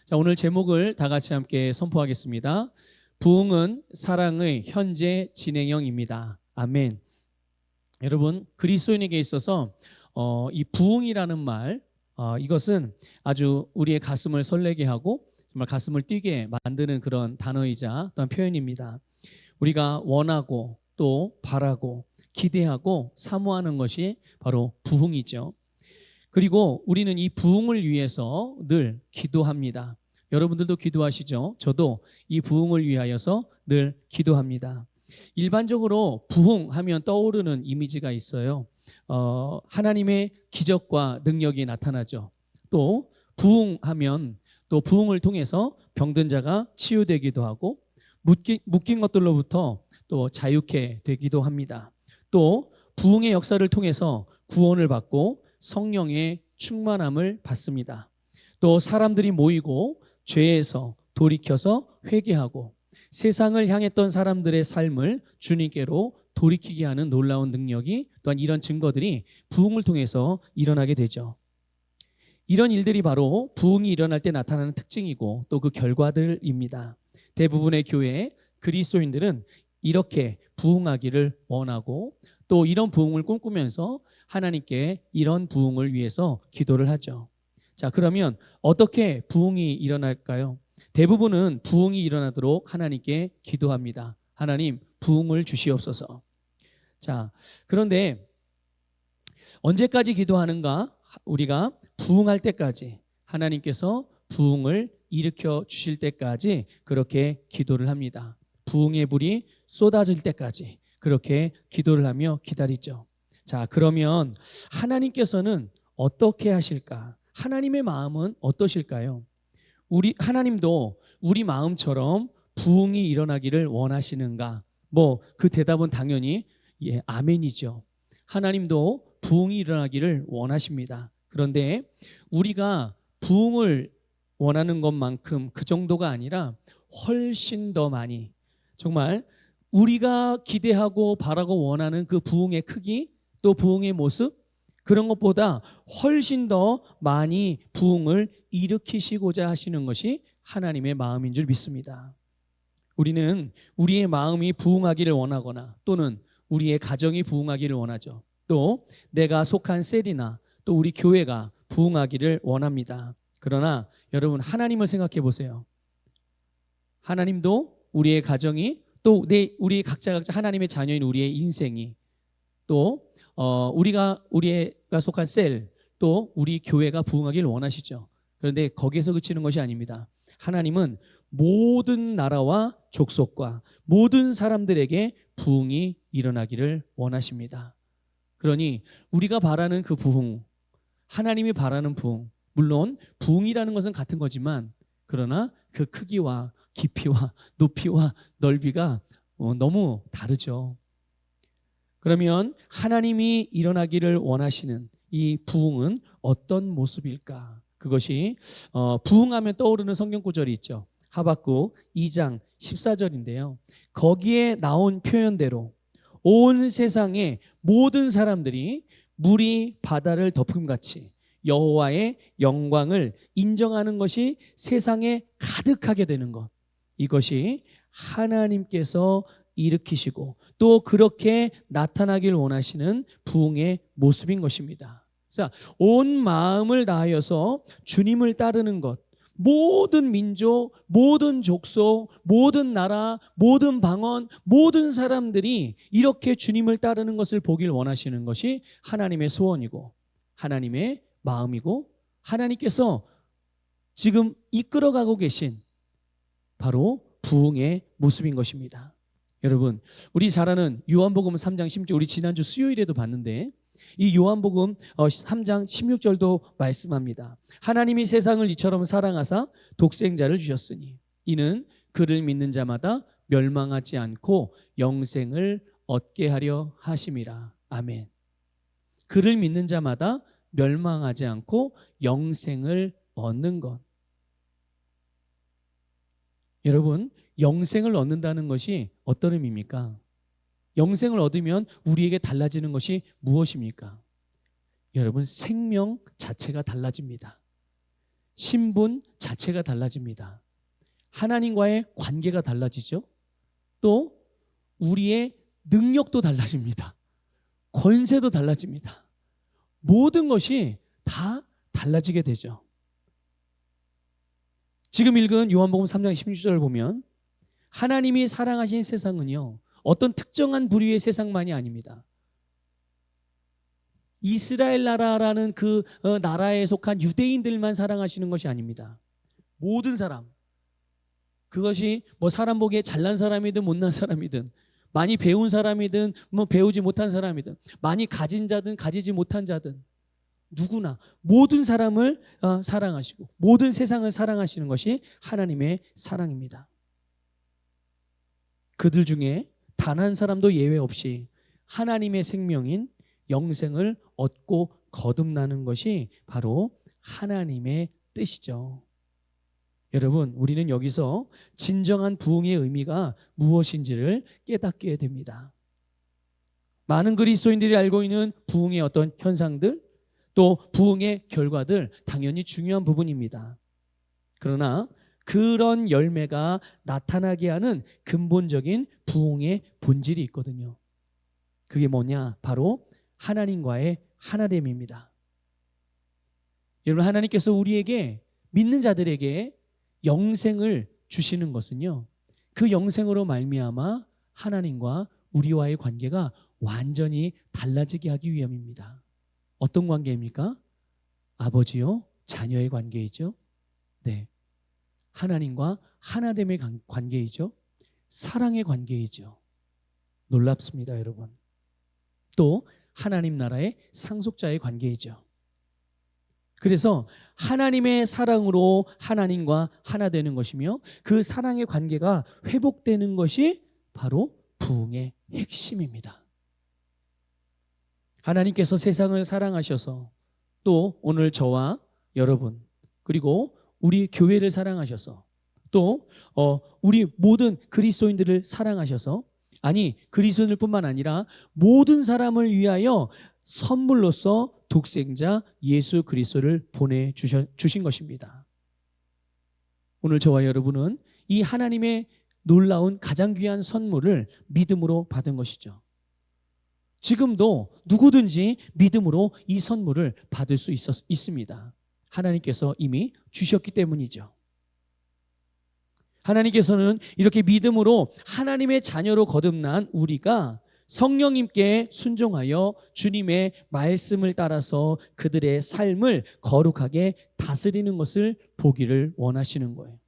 자, 오늘 제목을 다 같이 함께 선포하겠습니다. 부흥은 사랑의 현재 진행형입니다. 아멘. 여러분, 그리스도인에게 있어서 이 부흥이라는 말, 이것은 아주 우리의 가슴을 설레게 하고 정말 가슴을 뛰게 만드는 그런 단어이자 또한 표현입니다. 우리가 원하고 또 바라고 기대하고 사모하는 것이 바로 부흥이죠. 그리고 우리는 이 부흥을 위해서 늘 기도합니다. 여러분들도 기도하시죠? 저도 이 부흥을 위하여서 늘 기도합니다. 일반적으로 부흥하면 떠오르는 이미지가 있어요. 하나님의 기적과 능력이 나타나죠. 또 부흥하면 또 부흥을 통해서 병든 자가 치유되기도 하고 묶인 것들로부터 또 자유케 되기도 합니다. 또 부흥의 역사를 통해서 구원을 받고 성령의 충만함을 받습니다. 또 사람들이 모이고 죄에서 돌이켜서 회개하고 세상을 향했던 사람들의 삶을 주님께로 돌이키게 하는 놀라운 능력이 또한 이런 증거들이 부흥을 통해서 일어나게 되죠. 이런 일들이 바로 부흥이 일어날 때 나타나는 특징이고 또 그 결과들입니다. 대부분의 교회 그리스도인들은 이렇게 부흥하기를 원하고 또 이런 부흥을 꿈꾸면서 하나님께 이런 부흥을 위해서 기도를 하죠. 자, 그러면 어떻게 부흥이 일어날까요? 대부분은 부흥이 일어나도록 하나님께 기도합니다. 하나님, 부흥을 주시옵소서. 자, 그런데 언제까지 기도하는가? 우리가 부흥할 때까지, 하나님께서 부흥을 일으켜 주실 때까지 그렇게 기도를 합니다. 부흥의 불이 쏟아질 때까지 그렇게 기도를 하며 기다리죠. 자, 그러면 하나님께서는 어떻게 하실까? 하나님의 마음은 어떠실까요? 하나님도 우리 마음처럼 부흥이 일어나기를 원하시는가? 그 대답은 당연히 아멘이죠. 하나님도 부흥이 일어나기를 원하십니다. 그런데 우리가 부흥을 원하는 것만큼 그 정도가 아니라 훨씬 더 많이, 정말 우리가 기대하고 바라고 원하는 그 부흥의 크기, 또 부흥의 모습, 그런 것보다 훨씬 더 많이 부흥을 일으키시고자 하시는 것이 하나님의 마음인 줄 믿습니다. 우리는 우리의 마음이 부흥하기를 원하거나 또는 우리의 가정이 부흥하기를 원하죠. 또 내가 속한 셀이나 또 우리 교회가 부흥하기를 원합니다. 그러나 여러분, 하나님을 생각해 보세요. 하나님도 우리의 가정이 또 우리 각자 하나님의 자녀인 우리의 인생이 또 우리가 속한 셀, 또 우리 교회가 부흥하기를 원하시죠. 그런데 거기에서 그치는 것이 아닙니다. 하나님은 모든 나라와 족속과 모든 사람들에게 부흥이 일어나기를 원하십니다. 그러니 우리가 바라는 그 부흥, 하나님이 바라는 부흥, 물론 부흥이라는 것은 같은 거지만 그러나 그 크기와 깊이와 높이와 넓이가 너무 다르죠. 그러면 하나님이 일어나기를 원하시는 이 부흥은 어떤 모습일까? 그것이 부흥하면 떠오르는 성경 구절이 있죠. 하박국 2장 14절인데요. 거기에 나온 표현대로 온 세상의 모든 사람들이 물이 바다를 덮음같이 여호와의 영광을 인정하는 것이 세상에 가득하게 되는 것, 이것이 하나님께서 일으키시고 또 그렇게 나타나길 원하시는 부흥의 모습인 것입니다. 자, 온 마음을 다하여서 주님을 따르는 것, 모든 민족, 모든 족속, 모든 나라, 모든 방언, 모든 사람들이 이렇게 주님을 따르는 것을 보길 원하시는 것이 하나님의 소원이고 하나님의 마음이고 하나님께서 지금 이끌어가고 계신 바로 부흥의 모습인 것입니다. 여러분, 우리 잘 아는 요한복음 3장 16절, 우리 지난주 수요일에도 봤는데 이 요한복음 3장 16절도 말씀합니다. 하나님이 세상을 이처럼 사랑하사 독생자를 주셨으니 이는 그를 믿는 자마다 멸망하지 않고 영생을 얻게 하려 하심이라. 아멘. 그를 믿는 자마다 멸망하지 않고 영생을 얻는 것. 여러분, 영생을 얻는다는 것이 어떤 의미입니까? 영생을 얻으면 우리에게 달라지는 것이 무엇입니까? 여러분, 생명 자체가 달라집니다. 신분 자체가 달라집니다. 하나님과의 관계가 달라지죠. 또 우리의 능력도 달라집니다. 권세도 달라집니다. 모든 것이 다 달라지게 되죠. 지금 읽은 요한복음 3장 16절을 보면 하나님이 사랑하신 세상은요, 어떤 특정한 부류의 세상만이 아닙니다. 이스라엘 나라라는 그 나라에 속한 유대인들만 사랑하시는 것이 아닙니다. 모든 사람, 그것이 뭐 사람 보기에 잘난 사람이든 못난 사람이든, 많이 배운 사람이든 뭐 배우지 못한 사람이든, 많이 가진 자든 가지지 못한 자든, 누구나 모든 사람을 사랑하시고 모든 세상을 사랑하시는 것이 하나님의 사랑입니다. 그들 중에 단 한 사람도 예외 없이 하나님의 생명인 영생을 얻고 거듭나는 것이 바로 하나님의 뜻이죠. 여러분, 우리는 여기서 진정한 부흥의 의미가 무엇인지를 깨닫게 됩니다. 많은 그리스도인들이 알고 있는 부흥의 어떤 현상들, 또 부흥의 결과들, 당연히 중요한 부분입니다. 그러나 그런 열매가 나타나게 하는 근본적인 부흥의 본질이 있거든요. 그게 뭐냐? 바로 하나님과의 하나됨입니다. 여러분, 하나님께서 우리에게, 믿는 자들에게 영생을 주시는 것은요, 그 영생으로 말미암아 하나님과 우리와의 관계가 완전히 달라지게 하기 위함입니다. 어떤 관계입니까? 아버지요 자녀의 관계이죠. 네, 하나님과 하나됨의 관계이죠. 사랑의 관계이죠. 놀랍습니다, 여러분. 또 하나님 나라의 상속자의 관계이죠. 그래서 하나님의 사랑으로 하나님과 하나 되는 것이며, 그 사랑의 관계가 회복되는 것이 바로 부흥의 핵심입니다. 하나님께서 세상을 사랑하셔서, 또 오늘 저와 여러분, 그리고 우리 교회를 사랑하셔서, 또 우리 모든 그리스도인들을 사랑하셔서, 아니 그리스도인들뿐만 아니라 모든 사람을 위하여 선물로서 독생자 예수 그리스도를 보내주신 것입니다. 오늘 저와 여러분은 이 하나님의 놀라운 가장 귀한 선물을 믿음으로 받은 것이죠. 지금도 누구든지 믿음으로 이 선물을 받을 수 있습니다. 하나님께서 이미 주셨기 때문이죠. 하나님께서는 이렇게 믿음으로 하나님의 자녀로 거듭난 우리가 성령님께 순종하여 주님의 말씀을 따라서 그들의 삶을 거룩하게 다스리는 것을 보기를 원하시는 거예요.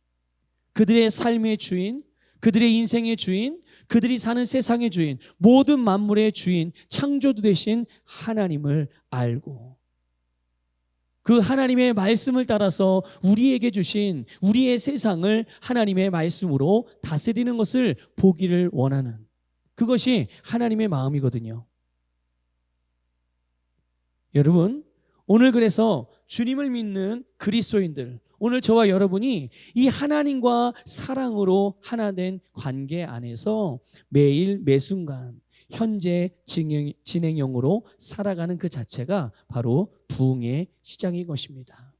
그들의 삶의 주인, 그들의 인생의 주인, 그들이 사는 세상의 주인, 모든 만물의 주인, 창조주 되신 하나님을 알고 그 하나님의 말씀을 따라서 우리에게 주신 우리의 세상을 하나님의 말씀으로 다스리는 것을 보기를 원하는, 그것이 하나님의 마음이거든요. 여러분, 오늘 그래서 주님을 믿는 그리스도인들, 오늘 저와 여러분이 이 하나님과 사랑으로 하나 된 관계 안에서 매일 매순간 현재 진행형으로 살아가는 그 자체가 바로 부흥의 시작인 것입니다.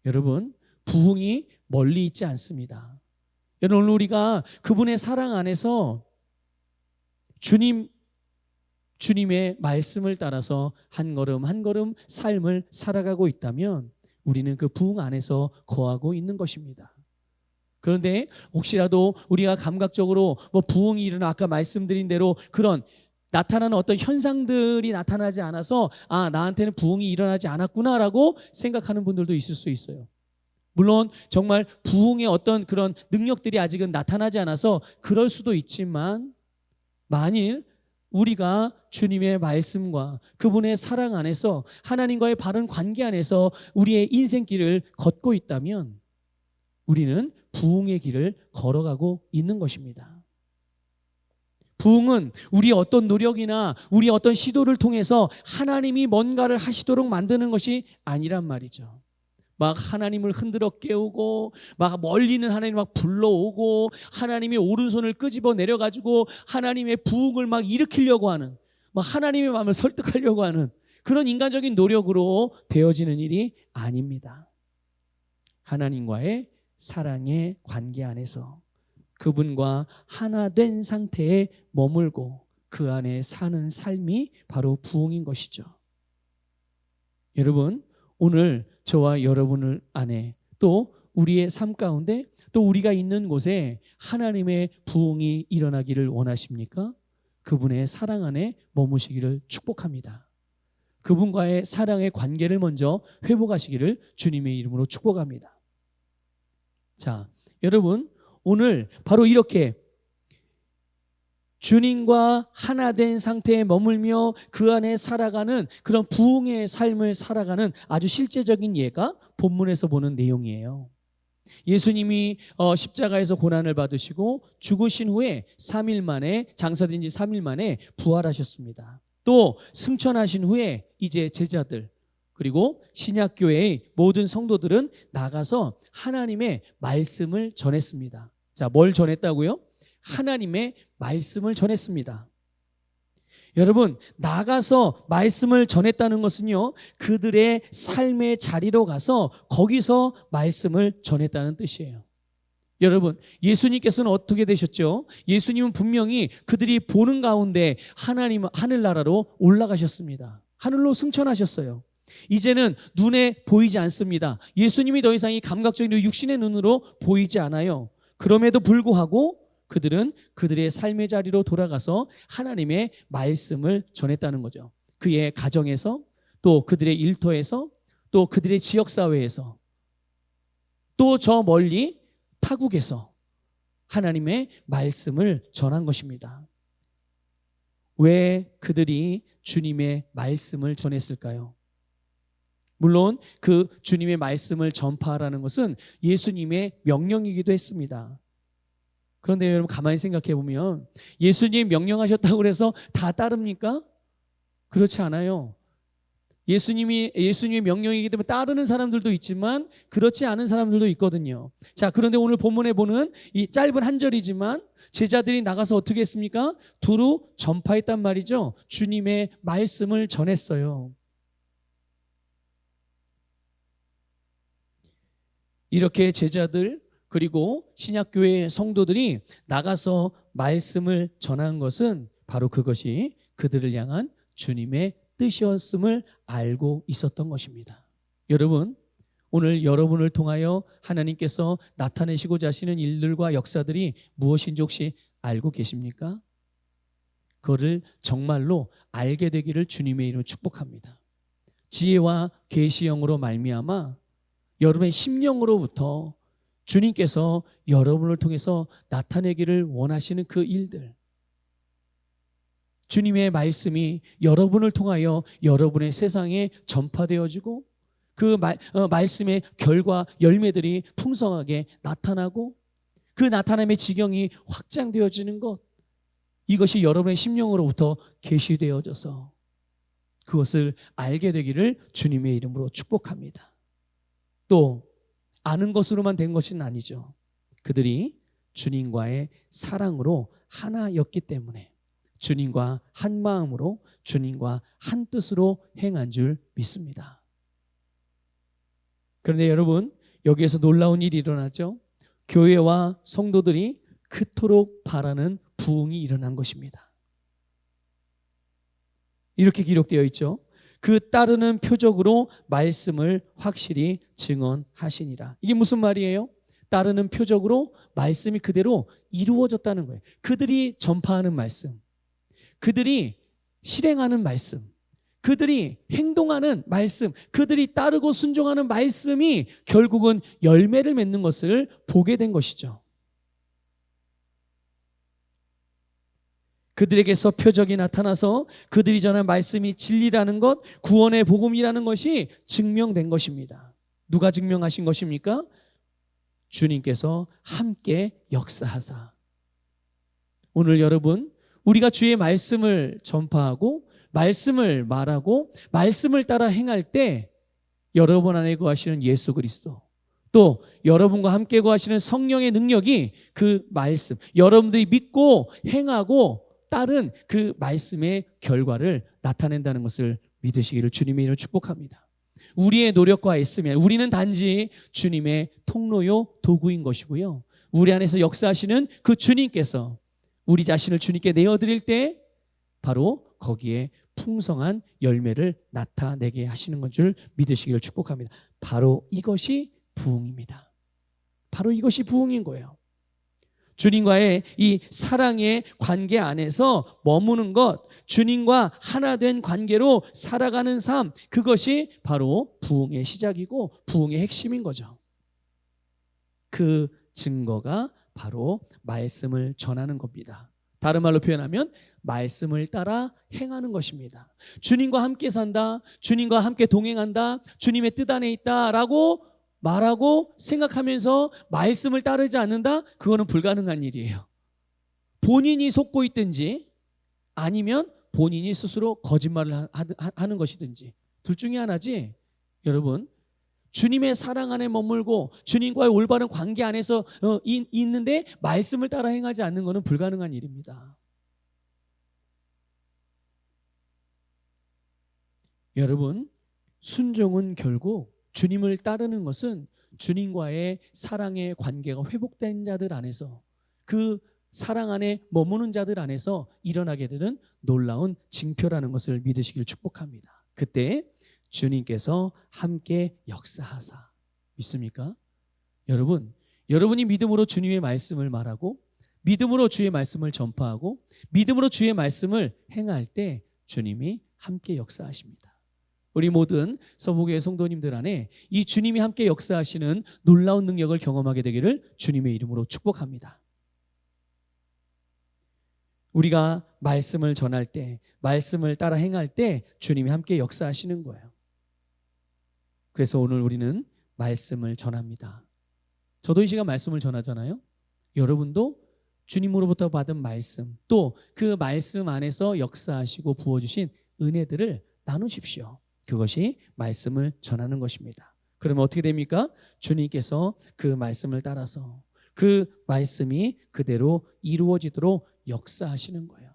여러분, 부흥이 멀리 있지 않습니다. 여러분, 오늘 우리가 그분의 사랑 안에서 주님의 말씀을 따라서 한 걸음 한 걸음 삶을 살아가고 있다면 우리는 그 부흥 안에서 거하고 있는 것입니다. 그런데 혹시라도 우리가 감각적으로 부흥이 일어나 아까 말씀드린 대로 그런 나타나는 어떤 현상들이 나타나지 않아서 나한테는 부흥이 일어나지 않았구나라고 생각하는 분들도 있을 수 있어요. 물론 정말 부흥의 어떤 그런 능력들이 아직은 나타나지 않아서 그럴 수도 있지만, 만일 우리가 주님의 말씀과 그분의 사랑 안에서 하나님과의 바른 관계 안에서 우리의 인생길을 걷고 있다면 우리는 부흥의 길을 걸어가고 있는 것입니다. 부흥은 우리의 어떤 노력이나 우리의 어떤 시도를 통해서 하나님이 뭔가를 하시도록 만드는 것이 아니란 말이죠. 막 하나님을 흔들어 깨우고 막 멀리는 하나님 막 불러오고 하나님이 오른손을 끄집어 내려가지고 하나님의 부흥을 막 일으키려고 하는, 막 하나님의 마음을 설득하려고 하는 그런 인간적인 노력으로 되어지는 일이 아닙니다. 하나님과의 사랑의 관계 안에서 그분과 하나 된 상태에 머물고 그 안에 사는 삶이 바로 부흥인 것이죠. 여러분, 오늘 저와 여러분을 안에 또 우리의 삶 가운데 또 우리가 있는 곳에 하나님의 부흥이 일어나기를 원하십니까? 그분의 사랑 안에 머무시기를 축복합니다. 그분과의 사랑의 관계를 먼저 회복하시기를 주님의 이름으로 축복합니다. 자, 여러분, 오늘 바로 이렇게 주님과 하나 된 상태에 머물며 그 안에 살아가는 그런 부흥의 삶을 살아가는 아주 실제적인 예가 본문에서 보는 내용이에요. 예수님이 십자가에서 고난을 받으시고 죽으신 후에 3일 만에, 장사된 지 3일 만에 부활하셨습니다. 또 승천하신 후에 이제 제자들 그리고 신약교회의 모든 성도들은 나가서 하나님의 말씀을 전했습니다. 자, 뭘 전했다고요? 하나님의 말씀을 전했습니다. 여러분, 나가서 말씀을 전했다는 것은요, 그들의 삶의 자리로 가서 거기서 말씀을 전했다는 뜻이에요. 여러분, 예수님께서는 어떻게 되셨죠? 예수님은 분명히 그들이 보는 가운데 하나님 하늘나라로 올라가셨습니다. 하늘로 승천하셨어요. 이제는 눈에 보이지 않습니다. 예수님이 더 이상 이 감각적인 육신의 눈으로 보이지 않아요. 그럼에도 불구하고 그들은 그들의 삶의 자리로 돌아가서 하나님의 말씀을 전했다는 거죠. 그의 가정에서, 또 그들의 일터에서, 또 그들의 지역사회에서, 또 저 멀리 타국에서 하나님의 말씀을 전한 것입니다. 왜 그들이 주님의 말씀을 전했을까요? 물론 그 주님의 말씀을 전파하라는 것은 예수님의 명령이기도 했습니다. 그런데 여러분, 가만히 생각해 보면 예수님이 명령하셨다고 해서 다 따릅니까? 그렇지 않아요. 예수님의 명령이기 때문에 따르는 사람들도 있지만 그렇지 않은 사람들도 있거든요. 자, 그런데 오늘 본문에 보는 이 짧은 한 절이지만 제자들이 나가서 어떻게 했습니까? 두루 전파했단 말이죠. 주님의 말씀을 전했어요. 이렇게 제자들 그리고 신약교회 성도들이 나가서 말씀을 전한 것은 바로 그것이 그들을 향한 주님의 뜻이었음을 알고 있었던 것입니다. 여러분, 오늘 여러분을 통하여 하나님께서 나타내시고자 하시는 일들과 역사들이 무엇인지 혹시 알고 계십니까? 그거를 정말로 알게 되기를 주님의 이름으로 축복합니다. 지혜와 계시형으로 말미암아 여러분의 심령으로부터 주님께서 여러분을 통해서 나타내기를 원하시는 그 일들, 주님의 말씀이 여러분을 통하여 여러분의 세상에 전파되어지고 그 말씀의 결과 열매들이 풍성하게 나타나고 그 나타남의 지경이 확장되어지는 것, 이것이 여러분의 심령으로부터 계시되어져서 그것을 알게 되기를 주님의 이름으로 축복합니다. 또 아는 것으로만 된 것은 아니죠. 그들이 주님과의 사랑으로 하나였기 때문에 주님과 한 마음으로 주님과 한 뜻으로 행한 줄 믿습니다. 그런데 여러분, 여기에서 놀라운 일이 일어나죠. 교회와 성도들이 그토록 바라는 부흥이 일어난 것입니다. 이렇게 기록되어 있죠. 그 따르는 표적으로 말씀을 확실히 증언하시니라. 이게 무슨 말이에요? 따르는 표적으로 말씀이 그대로 이루어졌다는 거예요. 그들이 전파하는 말씀, 그들이 실행하는 말씀, 그들이 행동하는 말씀, 그들이 따르고 순종하는 말씀이 결국은 열매를 맺는 것을 보게 된 것이죠. 그들에게서 표적이 나타나서 그들이 전한 말씀이 진리라는 것, 구원의 복음이라는 것이 증명된 것입니다. 누가 증명하신 것입니까? 주님께서 함께 역사하사. 오늘 여러분, 우리가 주의 말씀을 전파하고 말씀을 말하고 말씀을 따라 행할 때 여러분 안에 거하시는 예수 그리스도, 또 여러분과 함께 거하시는 성령의 능력이 그 말씀, 여러분들이 믿고 행하고 따른 그 말씀의 결과를 나타낸다는 것을 믿으시기를 주님의 이름으로 축복합니다. 우리의 노력과 애쓰면 우리는 단지 주님의 통로요 도구인 것이고요. 우리 안에서 역사하시는 그 주님께서 우리 자신을 주님께 내어드릴 때 바로 거기에 풍성한 열매를 나타내게 하시는 것 줄 믿으시기를 축복합니다. 바로 이것이 부흥입니다. 바로 이것이 부흥인 거예요. 주님과의 이 사랑의 관계 안에서 머무는 것, 주님과 하나 된 관계로 살아가는 삶, 그것이 바로 부흥의 시작이고 부흥의 핵심인 거죠. 그 증거가 바로 말씀을 전하는 겁니다. 다른 말로 표현하면 말씀을 따라 행하는 것입니다. 주님과 함께 산다, 주님과 함께 동행한다, 주님의 뜻 안에 있다라고 말하고 생각하면서 말씀을 따르지 않는다? 그거는 불가능한 일이에요. 본인이 속고 있든지 아니면 본인이 스스로 거짓말을 하는 것이든지 둘 중에 하나지. 여러분, 주님의 사랑 안에 머물고 주님과의 올바른 관계 안에서 있는데 말씀을 따라 행하지 않는 것은 불가능한 일입니다. 여러분, 순종은 결국 주님을 따르는 것은 주님과의 사랑의 관계가 회복된 자들 안에서 그 사랑 안에 머무는 자들 안에서 일어나게 되는 놀라운 징표라는 것을 믿으시길 축복합니다. 그때 주님께서 함께 역사하사. 믿습니까? 여러분, 여러분이 믿음으로 주님의 말씀을 말하고 믿음으로 주의 말씀을 전파하고 믿음으로 주의 말씀을 행할 때 주님이 함께 역사하십니다. 우리 모든 서부교회 성도님들 안에 이 주님이 함께 역사하시는 놀라운 능력을 경험하게 되기를 주님의 이름으로 축복합니다. 우리가 말씀을 전할 때, 말씀을 따라 행할 때 주님이 함께 역사하시는 거예요. 그래서 오늘 우리는 말씀을 전합니다. 저도 이 시간 말씀을 전하잖아요. 여러분도 주님으로부터 받은 말씀, 또 그 말씀 안에서 역사하시고 부어주신 은혜들을 나누십시오. 그것이 말씀을 전하는 것입니다. 그러면 어떻게 됩니까? 주님께서 그 말씀을 따라서 그 말씀이 그대로 이루어지도록 역사하시는 거예요.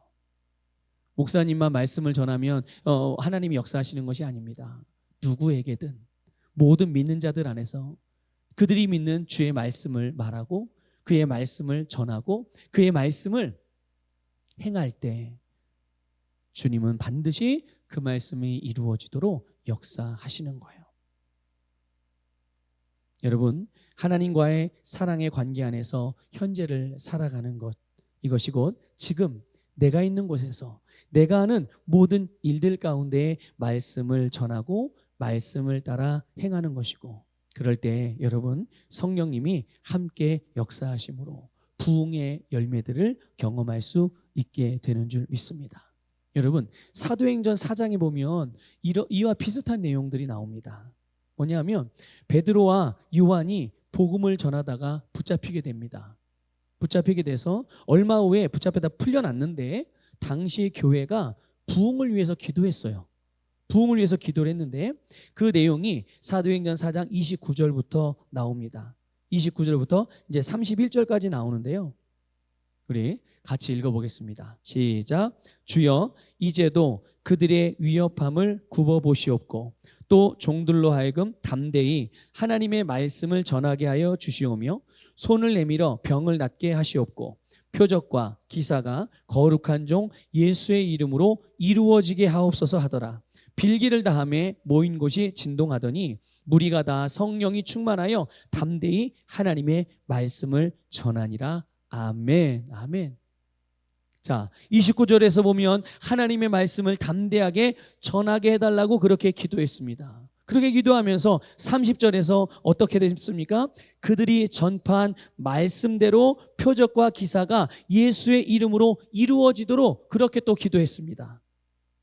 목사님만 말씀을 전하면 하나님이 역사하시는 것이 아닙니다. 누구에게든 모든 믿는 자들 안에서 그들이 믿는 주의 말씀을 말하고 그의 말씀을 전하고 그의 말씀을 행할 때 주님은 반드시 그 말씀이 이루어지도록 역사하시는 거예요. 여러분, 하나님과의 사랑의 관계 안에서 현재를 살아가는 것, 이것이 곧 지금 내가 있는 곳에서 내가 하는 모든 일들 가운데 말씀을 전하고 말씀을 따라 행하는 것이고, 그럴 때 여러분 성령님이 함께 역사하심으로 부흥의 열매들을 경험할 수 있게 되는 줄 믿습니다. 여러분, 사도행전 4장에 보면 이와 비슷한 내용들이 나옵니다. 뭐냐면 베드로와 요한이 복음을 전하다가 붙잡히게 됩니다. 붙잡히게 돼서 얼마 후에 붙잡혀다 풀려났는데 당시 교회가 부흥을 위해서 기도했어요. 부흥을 위해서 기도를 했는데 그 내용이 사도행전 4장 29절부터 나옵니다. 29절부터 이제 31절까지 나오는데요. 우리 같이 읽어보겠습니다. 시작. 주여, 이제도 그들의 위협함을 굽어보시옵고 또 종들로 하여금 담대히 하나님의 말씀을 전하게 하여 주시오며 손을 내밀어 병을 낫게 하시옵고 표적과 기사가 거룩한 종 예수의 이름으로 이루어지게 하옵소서 하더라. 빌기를 다하며 모인 곳이 진동하더니 무리가 다 성령이 충만하여 담대히 하나님의 말씀을 전하니라. 아멘. 아멘. 자, 29절에서 보면 하나님의 말씀을 담대하게 전하게 해달라고 그렇게 기도했습니다. 그렇게 기도하면서 30절에서 어떻게 됐습니까? 그들이 전파한 말씀대로 표적과 기사가 예수의 이름으로 이루어지도록 그렇게 또 기도했습니다.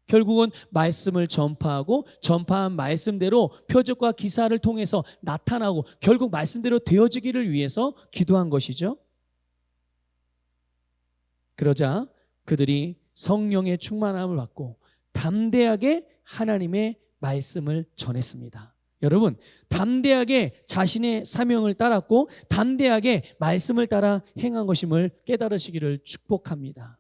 결국은 말씀을 전파하고 전파한 말씀대로 표적과 기사를 통해서 나타나고 결국 말씀대로 되어지기를 위해서 기도한 것이죠. 그러자 그들이 성령의 충만함을 받고 담대하게 하나님의 말씀을 전했습니다. 여러분, 담대하게 자신의 사명을 따랐고 담대하게 말씀을 따라 행한 것임을 깨달으시기를 축복합니다.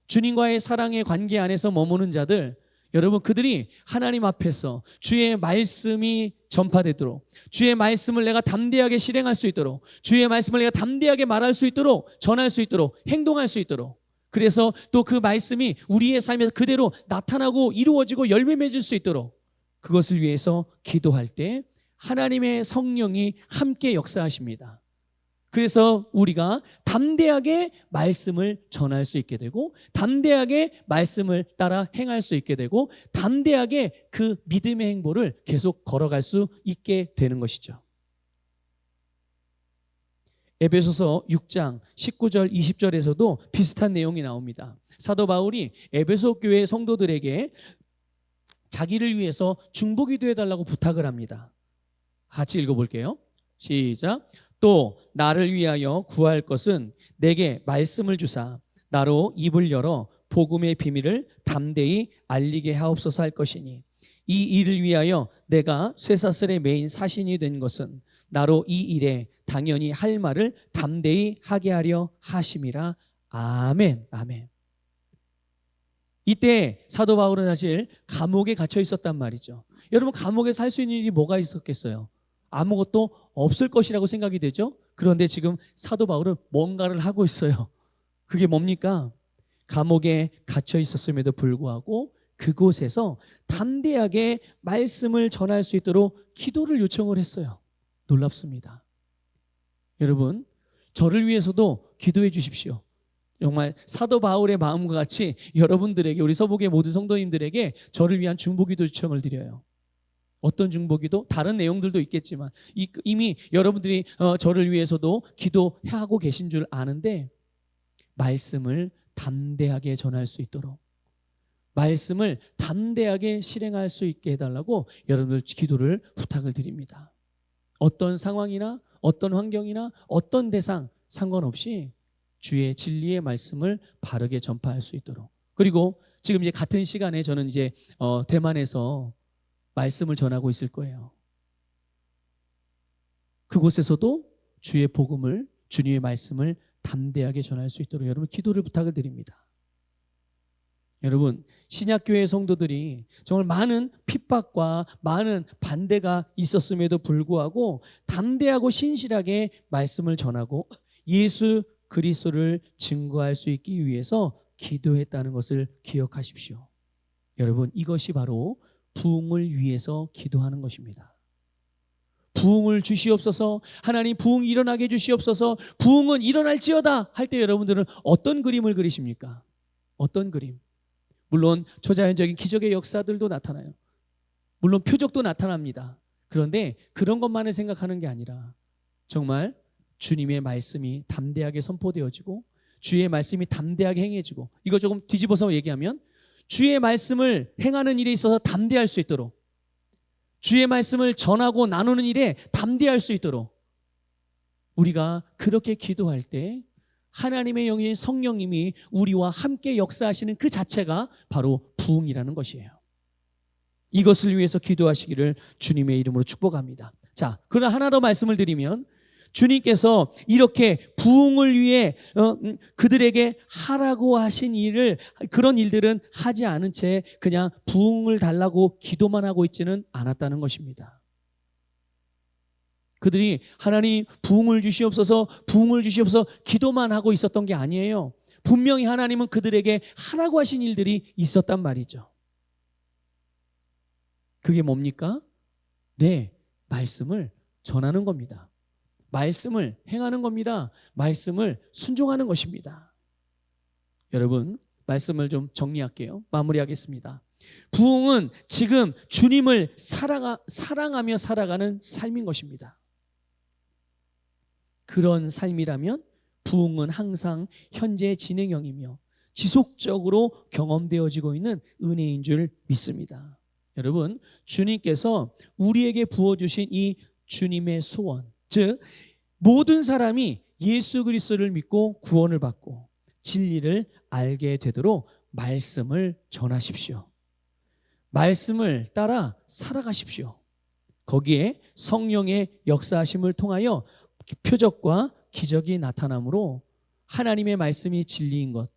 주님과의 사랑의 관계 안에서 머무는 자들, 여러분, 그들이 하나님 앞에서 주의 말씀이 전파되도록, 주의 말씀을 내가 담대하게 실행할 수 있도록, 주의 말씀을 내가 담대하게 말할 수 있도록, 전할 수 있도록, 행동할 수 있도록, 그래서 또 그 말씀이 우리의 삶에서 그대로 나타나고 이루어지고 열매 맺을 수 있도록, 그것을 위해서 기도할 때 하나님의 성령이 함께 역사하십니다. 그래서 우리가 담대하게 말씀을 전할 수 있게 되고, 담대하게 말씀을 따라 행할 수 있게 되고, 담대하게 그 믿음의 행보를 계속 걸어갈 수 있게 되는 것이죠. 에베소서 6장 19절 20절에서도 비슷한 내용이 나옵니다. 사도 바울이 에베소 교회 성도들에게 자기를 위해서 중보기도 해달라고 부탁을 합니다. 같이 읽어볼게요. 시작. 또 나를 위하여 구할 것은 내게 말씀을 주사 나로 입을 열어 복음의 비밀을 담대히 알리게 하옵소서 할 것이니, 이 일을 위하여 내가 쇠사슬의 메인 사신이 된 것은 나로 이 일에 당연히 할 말을 담대히 하게 하려 하심이라. 아멘. 아멘. 이때 사도 바울은 사실 감옥에 갇혀 있었단 말이죠. 여러분, 감옥에서 할 수 있는 일이 뭐가 있었겠어요? 아무것도 없을 것이라고 생각이 되죠. 그런데 지금 사도 바울은 뭔가를 하고 있어요. 그게 뭡니까? 감옥에 갇혀 있었음에도 불구하고 그곳에서 담대하게 말씀을 전할 수 있도록 기도를 요청을 했어요. 놀랍습니다. 여러분, 저를 위해서도 기도해 주십시오. 정말 사도 바울의 마음과 같이 여러분들에게, 우리 서복의 모든 성도님들에게 저를 위한 중보기도 요청을 드려요. 어떤 중보기도? 다른 내용들도 있겠지만 이미 여러분들이 저를 위해서도 기도하고 계신 줄 아는데, 말씀을 담대하게 전할 수 있도록, 말씀을 담대하게 실행할 수 있게 해달라고 여러분들 기도를 부탁을 드립니다. 어떤 상황이나 어떤 환경이나 어떤 대상 상관없이 주의 진리의 말씀을 바르게 전파할 수 있도록. 그리고 지금 이제 같은 시간에 저는 이제 대만에서 말씀을 전하고 있을 거예요. 그곳에서도 주의 복음을, 주님의 말씀을 담대하게 전할 수 있도록 여러분 기도를 부탁을 드립니다. 여러분, 신약교회 성도들이 정말 많은 핍박과 많은 반대가 있었음에도 불구하고 담대하고 신실하게 말씀을 전하고 예수 그리스도를 증거할 수 있기 위해서 기도했다는 것을 기억하십시오. 여러분, 이것이 바로 부흥을 위해서 기도하는 것입니다. 부흥을 주시옵소서, 하나님 부흥이 일어나게 해주시옵소서, 부흥은 일어날지어다 할 때 여러분들은 어떤 그림을 그리십니까? 어떤 그림? 물론 초자연적인 기적의 역사들도 나타나요. 물론 표적도 나타납니다. 그런데 그런 것만을 생각하는 게 아니라 정말 주님의 말씀이 담대하게 선포되어지고 주의 말씀이 담대하게 행해지고, 이거 조금 뒤집어서 얘기하면 주의 말씀을 행하는 일에 있어서 담대할 수 있도록, 주의 말씀을 전하고 나누는 일에 담대할 수 있도록 우리가 그렇게 기도할 때 하나님의 영인 성령님이 우리와 함께 역사하시는 그 자체가 바로 부흥이라는 것이에요. 이것을 위해서 기도하시기를 주님의 이름으로 축복합니다. 자, 그러나 하나 더 말씀을 드리면, 주님께서 이렇게 부흥을 위해 그들에게 하라고 하신 일을, 그런 일들은 하지 않은 채 그냥 부흥을 달라고 기도만 하고 있지는 않았다는 것입니다. 그들이 하나님 부흥을 주시옵소서, 부흥을 주시옵소서 기도만 하고 있었던 게 아니에요. 분명히 하나님은 그들에게 하라고 하신 일들이 있었단 말이죠. 그게 뭡니까? 네, 말씀을 전하는 겁니다. 말씀을 행하는 겁니다. 말씀을 순종하는 것입니다. 여러분, 말씀을 좀 정리할게요. 마무리하겠습니다. 부흥은 지금 주님을 사랑하며 살아가는 삶인 것입니다. 그런 삶이라면 부흥은 항상 현재 진행형이며 지속적으로 경험되어지고 있는 은혜인 줄 믿습니다. 여러분, 주님께서 우리에게 부어주신 이 주님의 소원, 즉 모든 사람이 예수 그리스도를 믿고 구원을 받고 진리를 알게 되도록 말씀을 전하십시오. 말씀을 따라 살아가십시오. 거기에 성령의 역사하심을 통하여 표적과 기적이 나타나므로 하나님의 말씀이 진리인 것,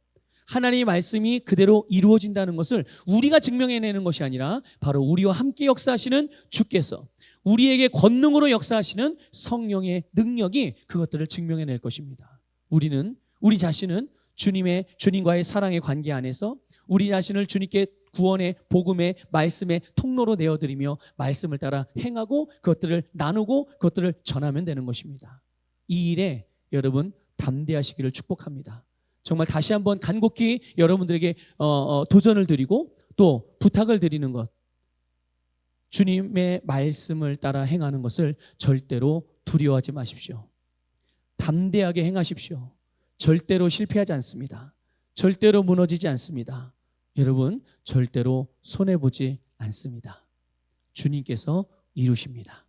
하나님의 말씀이 그대로 이루어진다는 것을 우리가 증명해내는 것이 아니라 바로 우리와 함께 역사하시는 주께서, 우리에게 권능으로 역사하시는 성령의 능력이 그것들을 증명해낼 것입니다. 우리 자신은 주님과의 사랑의 관계 안에서 우리 자신을 주님께 구원의 복음의 말씀의 통로로 내어드리며 말씀을 따라 행하고 그것들을 나누고 그것들을 전하면 되는 것입니다. 이 일에 여러분 담대하시기를 축복합니다. 정말 다시 한번 간곡히 여러분들에게 도전을 드리고 또 부탁을 드리는 것, 주님의 말씀을 따라 행하는 것을 절대로 두려워하지 마십시오. 담대하게 행하십시오. 절대로 실패하지 않습니다. 절대로 무너지지 않습니다. 여러분 절대로 손해보지 않습니다. 주님께서 이루십니다.